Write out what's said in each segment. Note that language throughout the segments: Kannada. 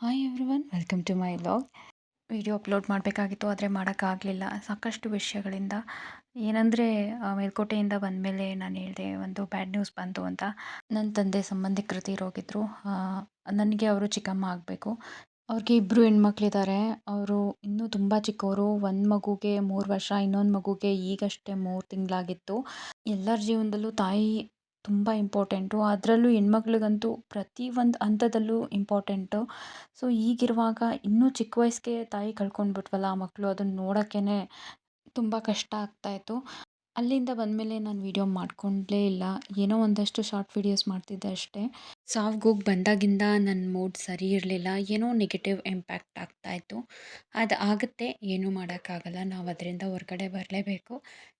Hi everyone, welcome to my vlog. Video upload ಮಾಡಬೇಕಾಗಿತ್ತು, ಆದರೆ ಮಾಡೋಕ್ಕಾಗಲಿಲ್ಲ ಸಾಕಷ್ಟು ವಿಷಯಗಳಿಂದ. ಏನಂದರೆ, ಮೇಲ್ಕೋಟೆಯಿಂದ ಬಂದಮೇಲೆ ನಾನು ಹೇಳಿದೆ ಒಂದು ಬ್ಯಾಡ್ ನ್ಯೂಸ್ ಬಂತು ಅಂತ. ನನ್ನ ತಂದೆ ಸಂಬಂಧಿಕರು ತೀರೋಗಿದ್ರು. ನನಗೆ ಅವರು ಚಿಕ್ಕಮ್ಮ ಆಗಬೇಕು. ಅವ್ರಿಗೆ ಇಬ್ಬರು ಹೆಣ್ಮಕ್ಳಿದ್ದಾರೆ. ಅವರು ಇನ್ನೂ ತುಂಬ ಚಿಕ್ಕವರು. ಒಂದು ಮಗುಗೆ 3 ವರ್ಷ, ಇನ್ನೊಂದು ಮಗುಗೆ ಈಗಷ್ಟೇ 3 ತಿಂಗಳಾಗಿತ್ತು. ಎಲ್ಲರ ಜೀವನದಲ್ಲೂ ತಾಯಿ ತುಂಬ ಇಂಪಾರ್ಟೆಂಟು. ಅದರಲ್ಲೂ ಹೆಣ್ಮಕ್ಳಿಗಂತೂ ಪ್ರತಿ ಒಂದು ಹಂತದಲ್ಲೂ ಇಂಪಾರ್ಟೆಂಟು. ಸೊ ಈಗಿರುವಾಗ ಇನ್ನೂ ಚಿಕ್ಕ ವಯಸ್ಸಿಗೆ ತಾಯಿ ಕಳ್ಕೊಂಡ್ಬಿಟ್ವಲ್ಲ ಆ ಮಕ್ಕಳು, ಅದನ್ನು ನೋಡೋಕ್ಕೇ ತುಂಬ ಕಷ್ಟ ಆಗ್ತಾಯಿತ್ತು. ಅಲ್ಲಿಂದ ಬಂದಮೇಲೆ ನಾನು ವೀಡಿಯೋ ಮಾಡ್ಕೊಂಡೇ ಇಲ್ಲ. ಏನೋ ಒಂದಷ್ಟು ಶಾರ್ಟ್ ವೀಡಿಯೋಸ್ ಮಾಡ್ತಿದ್ದೆ ಅಷ್ಟೇ. ಸಾವ್ಗೋಗಿ ಬಂದಾಗಿಂದ ನನ್ನ ಮೂಡ್ ಸರಿ ಇರಲಿಲ್ಲ. ಏನೋ ನೆಗೆಟಿವ್ ಇಂಪ್ಯಾಕ್ಟ್ ಆಗ್ತಾಯಿತ್ತು. ಅದು ಆಗುತ್ತೆ, ಏನೂ ಮಾಡೋಕ್ಕಾಗಲ್ಲ. ನಾವು ಅದರಿಂದ ಹೊರಗಡೆ ಬರಲೇಬೇಕು.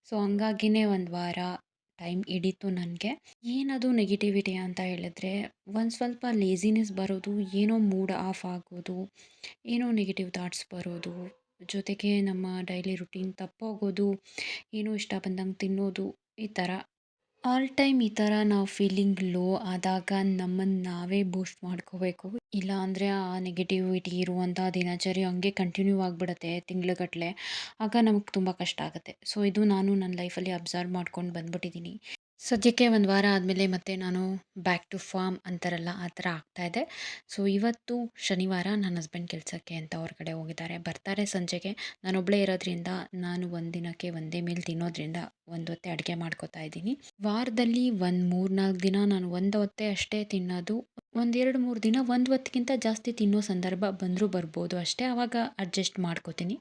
ಸೊ ಹಂಗಾಗಿನೇ ಒಂದು ವಾರ ಟೈಮ್ ಹಿಡೀತು ನನಗೆ. ಏನದು ನೆಗೆಟಿವಿಟಿ ಅಂತ ಹೇಳಿದ್ರೆ, ಒಂದು ಸ್ವಲ್ಪ ಲೇಜಿನೆಸ್ ಬರೋದು, ಏನೋ ಮೂಡ್ ಆಫ್ ಆಗೋದು, ಏನೋ ನೆಗೆಟಿವ್ ಥಾಟ್ಸ್ ಬರೋದು, ಜೊತೆಗೆ ನಮ್ಮ ಡೈಲಿ ರುಟೀನ್ ತಪ್ಪೋಗೋದು, ಏನೋ ಇಷ್ಟ ಬಂದಂಗೆ ತಿನ್ನೋದು, ಈ ಥರ ಆಲ್ ಟೈಮ್ ಈ ಥರ ನಾವು ಫೀಲಿಂಗ್ ಲೋ ಆದಾಗ ನಮ್ಮನ್ನು ನಾವೇ ಬೂಸ್ಟ್ ಮಾಡ್ಕೋಬೇಕು. ಇಲ್ಲ ಅಂದರೆ ಆ ನೆಗೆಟಿವಿಟಿ ಇರುವಂಥ ದಿನಚರಿ ಹಂಗೆ ಕಂಟಿನ್ಯೂ ಆಗಿಬಿಡುತ್ತೆ ತಿಂಗಳುಗಟ್ಟಲೆ. ಆಗ ನಮಗೆ ತುಂಬ ಕಷ್ಟ ಆಗುತ್ತೆ. ಸೊ ಇದು ನಾನು ನನ್ನ ಲೈಫಲ್ಲಿ ಅಬ್ಸರ್ವ್ ಮಾಡ್ಕೊಂಡು ಬಂದ್ಬಿಟ್ಟಿದ್ದೀನಿ. ಸದ್ಯಕ್ಕೆ ಒಂದು ವಾರ ಆದಮೇಲೆ ಮತ್ತೆ ನಾನು ಬ್ಯಾಕ್ ಟು ಫಾರ್ಮ್ ಅಂತಾರಲ್ಲ, ಆ ಥರ ಆಗ್ತಾಯಿದೆ. ಸೊ ಇವತ್ತು ಶನಿವಾರ, ನನ್ನ ಹಸ್ಬೆಂಡ್ ಕೆಲಸಕ್ಕೆ ಅಂತ ಹೊರಗಡೆ ಹೋಗಿದ್ದಾರೆ. ಬರ್ತಾರೆ ಸಂಜೆಗೆ. ನಾನೊಬ್ಬಳೇ ಇರೋದ್ರಿಂದ, ನಾನು ಒಂದು ದಿನಕ್ಕೆ ಒಂದೇ ಮೀಲ್ ತಿನ್ನೋದ್ರಿಂದ ಒಂದು ಹೊತ್ತೇ ಅಡುಗೆ ಮಾಡ್ಕೋತಾ ಇದ್ದೀನಿ. ವಾರದಲ್ಲಿ ಒಂದು 3-4 ದಿನ ನಾನು ಒಂದು ಹೊತ್ತೇ ಅಷ್ಟೇ ತಿನ್ನೋದು. ಒಂದು 2-3 ದಿನ ಒಂದು ಹೊತ್ತಿಗಿಂತ ಜಾಸ್ತಿ ತಿನ್ನೋ ಸಂದರ್ಭ ಬಂದರೂ ಬರ್ಬೋದು ಅಷ್ಟೇ. ಆವಾಗ ಅಡ್ಜಸ್ಟ್ ಮಾಡ್ಕೋತೀನಿ.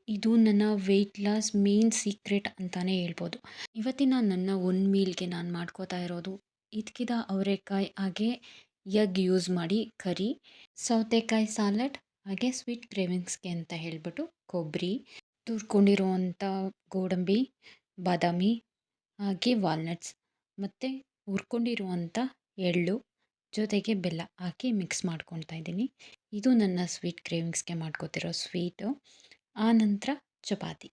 ಇದು ನನ್ನ ವೆಯ್ಟ್ ಲಾಸ್ ಮೇನ್ ಸೀಕ್ರೆಟ್ ಅಂತಲೇ ಹೇಳ್ಬೋದು. ಇವತ್ತಿನ ನನ್ನ ಒಂದು ಮೀಲ್ಗೆ ನಾನು ಮಾಡ್ಕೋತಾ ಇರೋದು ಇದಕ್ಕಿದ ಅವರೆಕಾಯಿ, ಹಾಗೆ ಎಗ್ ಯೂಸ್ ಮಾಡಿ ಕರಿ, ಸೌತೆಕಾಯಿ ಸಾಲಡ್, ಹಾಗೆ ಸ್ವೀಟ್ ಕ್ರೇವಿಂಗ್ಸ್ಗೆ ಅಂತ ಹೇಳಿಬಿಟ್ಟು ಕೊಬ್ಬರಿ, ತುರ್ಕೊಂಡಿರುವಂಥ ಗೋಡಂಬಿ, ಬಾದಾಮಿ, ಹಾಗೆ ವಾಲ್ನಟ್ಸ್, ಮತ್ತು ಹುರ್ಕೊಂಡಿರುವಂಥ ಎಳ್ಳು, ಜೊತೆಗೆ ಬೆಲ್ಲ ಹಾಕಿ ಮಿಕ್ಸ್ ಮಾಡ್ಕೊತಾ ಇದ್ದೀನಿ. ಇದು ನನ್ನ ಸ್ವೀಟ್ ಕ್ರೇವಿಂಗ್ಸ್ಗೆ ಮಾಡ್ಕೋತಿರೋ ಸ್ವೀಟು. ಆನಂತರ ಚಪಾತಿ.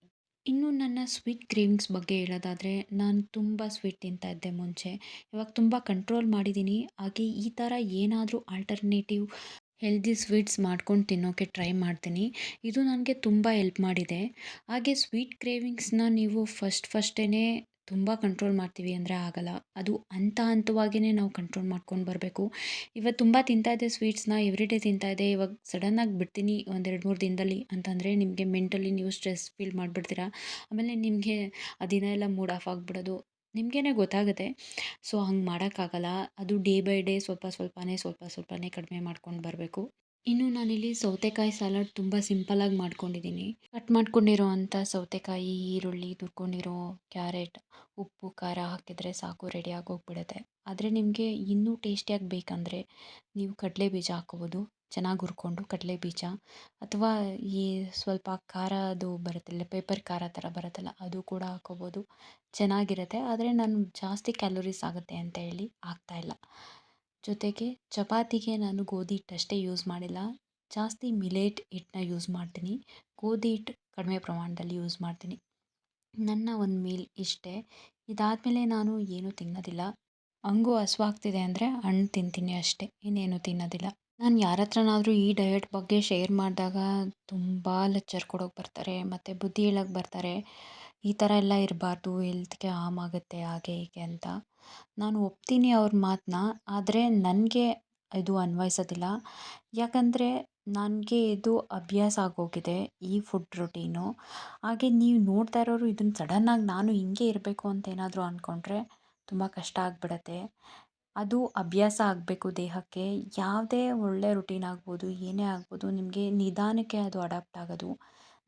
ಇನ್ನು ನನ್ನ ಸ್ವೀಟ್ ಕ್ರೇವಿಂಗ್ಸ್ ಬಗ್ಗೆ ಹೇಳೋದಾದರೆ, ನಾನು ತುಂಬ ಸ್ವೀಟ್ ತಿಂತಾಯಿದ್ದೆ ಮುಂಚೆ. ಇವಾಗ ತುಂಬ ಕಂಟ್ರೋಲ್ ಮಾಡಿದ್ದೀನಿ. ಹಾಗೆ ಈ ಥರ ಏನಾದರೂ ಆಲ್ಟರ್ನೇಟಿವ್ ಹೆಲ್ದಿ ಸ್ವೀಟ್ಸ್ ಮಾಡ್ಕೊಂಡು ತಿನ್ನೋಕ್ಕೆ ಟ್ರೈ ಮಾಡ್ತೀನಿ. ಇದು ನನಗೆ ತುಂಬ ಹೆಲ್ಪ್ ಮಾಡಿದೆ. ಹಾಗೆ ಸ್ವೀಟ್ ಕ್ರೇವಿಂಗ್ಸ್ನ ನೀವು ಫಸ್ಟೇ ತುಂಬ ಕಂಟ್ರೋಲ್ ಮಾಡ್ತೀವಿ ಅಂದರೆ ಆಗಲ್ಲ. ಅದು ಹಂತವಾಗಿಯೇ ನಾವು ಕಂಟ್ರೋಲ್ ಮಾಡ್ಕೊಂಡು ಬರಬೇಕು. ಇವತ್ತು ತುಂಬ ತಿಂತಾಯಿದ್ದೆ ಸ್ವೀಟ್ಸ್ನ, ಎವ್ರಿಡೇ ತಿಂತಾಯಿದ್ದೆ. ಇವಾಗ ಸಡನ್ನಾಗಿ ಬಿಡ್ತೀನಿ ಒಂದು 2-3 ದಿನದಲ್ಲಿ ಅಂತಂದರೆ ನಿಮಗೆ ಮೆಂಟಲಿ ನೀವು ಸ್ಟ್ರೆಸ್ ಫೀಲ್ ಮಾಡಿಬಿಡ್ತೀರ. ಆಮೇಲೆ ನಿಮಗೆ ಆ ದಿನ ಎಲ್ಲ ಮೂಡ್ ಆಫ್ ಆಗಿಬಿಡೋದು ನಿಮಗೇ ಗೊತ್ತಾಗುತ್ತೆ. ಸೊ ಹಂಗೆ ಮಾಡೋಕ್ಕಾಗಲ್ಲ. ಅದು ಡೇ ಬೈ ಡೇ ಸ್ವಲ್ಪ ಸ್ವಲ್ಪನೇ ಕಡಿಮೆ ಮಾಡ್ಕೊಂಡು ಬರಬೇಕು. ಇನ್ನು ನಾನಿಲ್ಲಿ ಸೌತೆಕಾಯಿ ಸಲಾಡ್ ತುಂಬ ಸಿಂಪಲಾಗಿ ಮಾಡ್ಕೊಂಡಿದ್ದೀನಿ. ಕಟ್ ಮಾಡ್ಕೊಂಡಿರೋ ಅಂಥ ಸೌತೆಕಾಯಿ, ಈರುಳ್ಳಿ, ತುರ್ಕೊಂಡಿರೋ ಕ್ಯಾರೆಟ್, ಉಪ್ಪು, ಖಾರ ಹಾಕಿದರೆ ಸಾಕು, ರೆಡಿಯಾಗಿ ಹೋಗ್ಬಿಡುತ್ತೆ. ಆದರೆ ನಿಮಗೆ ಇನ್ನೂ ಟೇಸ್ಟಿಯಾಗಿ ಬೇಕಂದರೆ ನೀವು ಕಡಲೆ ಬೀಜ ಹಾಕ್ಕೋಬೋದು. ಚೆನ್ನಾಗಿ ಹುರ್ಕೊಂಡು ಕಡಲೆ ಬೀಜ, ಅಥವಾ ಈ ಸ್ವಲ್ಪ ಖಾರದು ಬರುತ್ತಲ್ಲ, ಪೇಪರ್ ಖಾರ ಥರ ಬರುತ್ತಲ್ಲ, ಅದು ಕೂಡ ಹಾಕ್ಕೋಬೋದು. ಚೆನ್ನಾಗಿರುತ್ತೆ. ಆದರೆ ನಾನು ಜಾಸ್ತಿ ಕ್ಯಾಲೋರೀಸ್ ಆಗುತ್ತೆ ಅಂತ ಹೇಳಿ ಹಾಕ್ತಾಯಿಲ್ಲ. ಜೊತೆಗೆ ಚಪಾತಿಗೆ ನಾನು ಗೋಧಿ ಹಿಟ್ಟಷ್ಟೇ ಯೂಸ್ ಮಾಡಿಲ್ಲ. ಜಾಸ್ತಿ ಮಿಲೆಟ್ ಹಿಟ್ಟನ್ನ ಯೂಸ್ ಮಾಡ್ತೀನಿ. ಗೋಧಿ ಹಿಟ್ಟು ಕಡಿಮೆ ಪ್ರಮಾಣದಲ್ಲಿ ಯೂಸ್ ಮಾಡ್ತೀನಿ. ನನ್ನ ಒಂದು ಮೀಲ್ ಇಷ್ಟೇ. ಇದಾದಮೇಲೆ ನಾನು ಏನೂ ತಿನ್ನೋದಿಲ್ಲ. ಹಂಗೂ ಹಸ್ವಾಗ್ತಿದೆ ಅಂದರೆ ಹಣ್ಣು ತಿಂತೀನಿ ಅಷ್ಟೇ, ಇನ್ನೇನು ತಿನ್ನೋದಿಲ್ಲ. ನಾನು ಯಾರ ಹತ್ರನಾದ್ರೂ ಈ ಡಯಟ್ ಬಗ್ಗೆ ಶೇರ್ ಮಾಡಿದಾಗ ತುಂಬ ಲೆಕ್ಚರ್ ಕೊಡೋಕೆ ಬರ್ತಾರೆ, ಮತ್ತು ಬುದ್ಧಿ ಹೇಳೋಕೆ ಬರ್ತಾರೆ. ಈ ಥರ ಎಲ್ಲ ಇರಬಾರ್ದು, ಹೆಲ್ತ್ಗೆ ಹಾರ್ಮ್ ಆಗುತ್ತೆ, ಹಾಗೆ ಹೀಗೆ ಅಂತ. ನಾನು ಒಪ್ತೀನಿ ಅವ್ರ ಮಾತನ್ನ. ಆದರೆ ನನಗೆ ಇದು ಅನ್ವಯಿಸೋದಿಲ್ಲ. ಯಾಕಂದರೆ ನನಗೆ ಇದು ಅಭ್ಯಾಸ ಆಗೋಗಿದೆ, ಈ ಫುಡ್ ರೊಟೀನು. ಹಾಗೆ ನೀವು ನೋಡ್ತಾ ಇರೋರು ಇದನ್ನು ಸಡನ್ನಾಗಿ ನಾನು ಹಿಂಗೆ ಇರಬೇಕು ಅಂತ ಏನಾದರೂ ಅಂದ್ಕೊಂಡ್ರೆ ತುಂಬ ಕಷ್ಟ ಆಗಿಬಿಡತ್ತೆ. ಅದು ಅಭ್ಯಾಸ ಆಗಬೇಕು ದೇಹಕ್ಕೆ. ಯಾವುದೇ ಒಳ್ಳೆ ರುಟೀನ್ ಆಗ್ಬೋದು, ಏನೇ ಆಗ್ಬೋದು, ನಿಮಗೆ ನಿಧಾನಕ್ಕೆ ಅದು ಅಡಾಪ್ಟ್ ಆಗೋದು.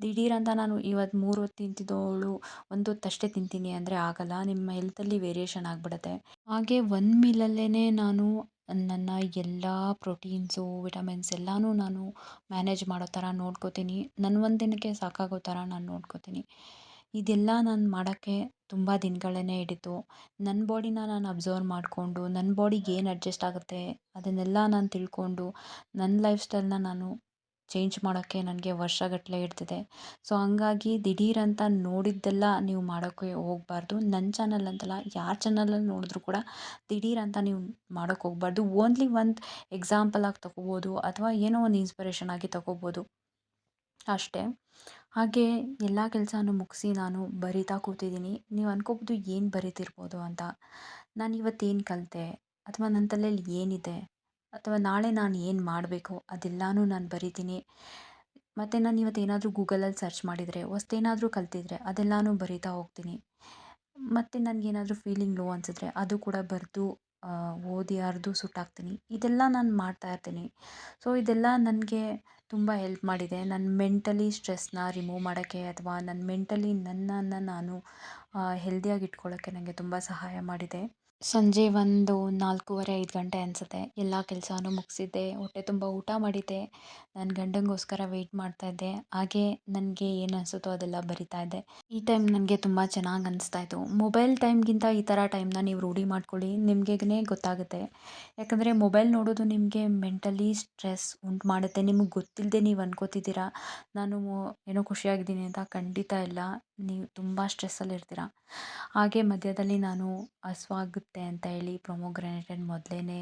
ದಿಢೀರಂತ ನಾನು ಇವತ್ತು 3 ಹೊತ್ತು ತಿಂತಿದ್ದವಳು ಒಂದು ಹೊತ್ತಷ್ಟೇ ತಿಂತೀನಿ ಅಂದರೆ ಆಗಲ್ಲ. ನಿಮ್ಮ ಹೆಲ್ತಲ್ಲಿ ವೇರಿಯೇಷನ್ ಆಗಿಬಿಡತ್ತೆ. ಹಾಗೆ ಒಂದು ಮೀಲಲ್ಲೇ ನಾನು ನನ್ನ ಎಲ್ಲ ಪ್ರೋಟೀನ್ಸು, ವಿಟಮಿನ್ಸ್ ಎಲ್ಲನೂ ನಾನು ಮ್ಯಾನೇಜ್ ಮಾಡೋ ಥರ ನೋಡ್ಕೋತೀನಿ. ನನ್ನ ಒಂದು ದಿನಕ್ಕೆ ಸಾಕಾಗೋ ಥರ ನಾನು ನೋಡ್ಕೋತೀನಿ. ಇದೆಲ್ಲ ನಾನು ಮಾಡೋಕ್ಕೆ ತುಂಬ ದಿನಗಳೇ ಹಿಡಿತು. ನನ್ನ ಬಾಡಿನ ನಾನು ಅಬ್ಸರ್ವ್ ಮಾಡಿಕೊಂಡು, ನನ್ನ ಬಾಡಿಗೆ ಏನು ಅಡ್ಜಸ್ಟ್ ಆಗುತ್ತೆ ಅದನ್ನೆಲ್ಲ ನಾನು ತಿಳ್ಕೊಂಡು, ನನ್ನ ಲೈಫ್ ಸ್ಟೈಲ್ನ ನಾನು ಚೇಂಜ್ ಮಾಡೋಕ್ಕೆ ನನಗೆ ವರ್ಷಗಟ್ಟಲೆ ಹಿಡ್ದಿದೆ. ಸೊ ಹಂಗಾಗಿ ದಿಢೀರಂತ ನೋಡಿದ್ದೆಲ್ಲ ನೀವು ಮಾಡೋಕ್ಕೆ ಹೋಗಬಾರ್ದು. ನನ್ನ ಚಾನಲ್ ಅಂತಲ್ಲ, ಯಾರ ಚಾನಲಲ್ಲಿ ನೋಡಿದ್ರೂ ಕೂಡ ದಿಢೀರಂತ ನೀವು ಮಾಡೋಕ್ಕೆ ಹೋಗಬಾರ್ದು. ಓನ್ಲಿ ಒಂದು ಎಕ್ಸಾಂಪಲ್ ಆಗಿ ತೊಗೋಬೋದು ಅಥವಾ ಏನೋ ಒಂದು ಇನ್ಸ್ಪಿರೇಷನ್ ಆಗಿ ತೊಗೋಬೋದು ಅಷ್ಟೇ. ಹಾಗೆ ಎಲ್ಲ ಕೆಲಸನೂ ಮುಗಿಸಿ ನಾನು ಬರಿತಾ ಕೂತಿದ್ದೀನಿ. ನೀವು ಅನ್ಕೋಬೋದು ಏನು ಬರಿತಿರ್ಬೋದು ಅಂತ. ನಾನು ಇವತ್ತೇನು ಕಲಿತೆ ಅಥವಾ ನನ್ನ ತಲೆಯಲ್ಲಿ ಏನಿದೆ ಅಥವಾ ನಾಳೆ ನಾನು ಏನು ಮಾಡಬೇಕು ಅದೆಲ್ಲನೂ ನಾನು ಬರಿತೀನಿ. ಮತ್ತು ನಾನು ಇವತ್ತೇನಾದರೂ ಗೂಗಲಲ್ಲಿ ಸರ್ಚ್ ಮಾಡಿದರೆ ಹೊಸ್ತೇನಾದರೂ ಕಲ್ತಿದ್ರೆ ಅದೆಲ್ಲನೂ ಬರಿತಾ ಹೋಗ್ತೀನಿ. ಮತ್ತು ನನಗೇನಾದರೂ ಫೀಲಿಂಗ್ ಲೋ ಅನಿಸಿದ್ರೆ ಅದು ಕೂಡ ಬರೆದು ಓದಿ ಅರೆದು ಸುಟ್ಟಾಕ್ತೀನಿ. ಇದೆಲ್ಲ ನಾನು ಮಾಡ್ತಾ ಇರ್ತೀನಿ. ಸೊ ಇದೆಲ್ಲ ನನಗೆ ತುಂಬ ಹೆಲ್ಪ್ ಮಾಡಿದೆ. ನನ್ನ ಮೆಂಟಲಿ ಸ್ಟ್ರೆಸ್ನ ರಿಮೂವ್ ಮಾಡೋಕ್ಕೆ ಅಥವಾ ನನ್ನ ಮೆಂಟಲಿ ನನ್ನನ್ನು ನಾನು ಹೆಲ್ದಿಯಾಗಿ ಇಟ್ಕೊಳ್ಳೋಕ್ಕೆ ನನಗೆ ತುಂಬ ಸಹಾಯ ಮಾಡಿದೆ. ಸಂಜೆ ಒಂದು 4:30, 5 ಗಂಟೆ ಅನಿಸುತ್ತೆ. ಎಲ್ಲ ಕೆಲಸನೂ ಮುಗಿಸಿದ್ದೆ. ಹೊಟ್ಟೆ ತುಂಬ ಊಟ ಮಾಡಿದ್ದೆ. ನನ್ನ ಗಂಡನಿಗೋಸ್ಕರ ವೆಯ್ಟ್ ಮಾಡ್ತಾಯಿದ್ದೆ. ಹಾಗೇ ನನಗೆ ಏನು ಅನಿಸುತ್ತೋ ಅದೆಲ್ಲ ಬರಿತಾ ಇದ್ದೆ. ಈ ಟೈಮ್ ನನಗೆ ತುಂಬ ಚೆನ್ನಾಗಿ ಅನಿಸ್ತಾ ಇತ್ತು. ಮೊಬೈಲ್ ಟೈಮ್ಗಿಂತ ಈ ಥರ ಟೈಮ್ನ ನೀವು ರೂಢಿ ಮಾಡ್ಕೊಳ್ಳಿ. ನಿಮಗೇನೆ ಗೊತ್ತಾಗುತ್ತೆ. ಯಾಕಂದರೆ ಮೊಬೈಲ್ ನೋಡೋದು ನಿಮಗೆ ಮೆಂಟಲಿ ಸ್ಟ್ರೆಸ್ ಉಂಟು ಮಾಡುತ್ತೆ. ನಿಮಗೆ ಗೊತ್ತಿಲ್ಲದೆ ನೀವು ಅನ್ಕೋತಿದ್ದೀರಾ ನಾನು ಏನೋ ಖುಷಿಯಾಗಿದ್ದೀನಿ ಅಂತ. ಖಂಡಿತ ಇಲ್ಲ. ನೀವು ತುಂಬ ಸ್ಟ್ರೆಸ್ಸಲ್ಲಿರ್ತೀರ. ಹಾಗೆ ಮಧ್ಯದಲ್ಲಿ ನಾನು ಹಸ್ವಾಗುತ್ತೆ ಅಂತ ಹೇಳಿ ಪ್ರೊಮೋಗ್ರಾನೇಟನ್ನು ಮೊದಲೇ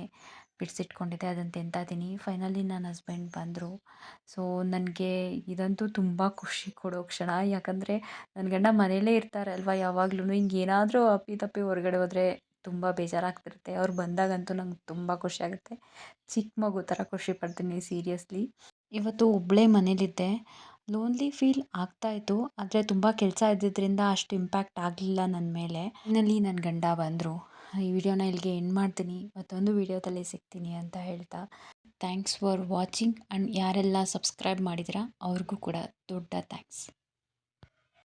ಬಿಡಿಸಿಟ್ಕೊಂಡಿದ್ದೆ. ಅದನ್ನು ತಿಂತಾ ಇದ್ದೀನಿ. ಫೈನಲಿ ನನ್ನ ಹಸ್ಬೆಂಡ್ ಬಂದರು. ಸೊ ನನಗೆ ಇದಂತೂ ತುಂಬ ಖುಷಿ ಕೊಡೋ ಕ್ಷಣ. ಯಾಕಂದರೆ ನನ್ನ ಗಂಡ ಮನೆಯಲ್ಲೇ ಇರ್ತಾರೆ ಅಲ್ವಾ ಯಾವಾಗ್ಲೂ. ಹಿಂಗೇನಾದರೂ ಅಪ್ಪಿತಪ್ಪಿ ಹೊರಗಡೆ ಹೋದರೆ ತುಂಬ ಬೇಜಾರಾಗ್ತಿರುತ್ತೆ. ಅವ್ರು ಬಂದಾಗಂತೂ ನಂಗೆ ತುಂಬ ಖುಷಿಯಾಗುತ್ತೆ. ಚಿಕ್ಕ ಮಗು ಥರ ಖುಷಿ ಪಡ್ತೀನಿ ಸೀರಿಯಸ್ಲಿ. ಇವತ್ತು ಒಬ್ಬಳೇ ಮನೇಲಿದ್ದೆ. ಲೋನ್ಲಿ ಫೀಲ್ ಆಗ್ತಾಯಿತ್ತು. ಆದರೆ ತುಂಬ ಕೆಲಸ ಇದ್ದಿದ್ದರಿಂದ ಅಷ್ಟು ಇಂಪ್ಯಾಕ್ಟ್ ಆಗಲಿಲ್ಲ ನನ್ನ ಮೇಲೆ. ಫೈನಲಿ ನನ್ನ ಗಂಡ ಬಂದರು. ಈ ವಿಡಿಯೋನ ಇಲ್ಲಿಗೆ ಎಂಡ್ ಮಾಡ್ತೀನಿ. ಮತ್ತೊಂದು ವಿಡಿಯೋದಲ್ಲಿ ಸಿಗ್ತೀನಿ ಅಂತ ಹೇಳ್ತಾ ಥ್ಯಾಂಕ್ಸ್ ಫಾರ್ ವಾಚಿಂಗ್. ಆ್ಯಂಡ್ ಯಾರೆಲ್ಲ ಸಬ್ಸ್ಕ್ರೈಬ್ ಮಾಡಿದ್ದೀರಾ ಅವ್ರಿಗೂ ಕೂಡ ದೊಡ್ಡ ಥ್ಯಾಂಕ್ಸ್.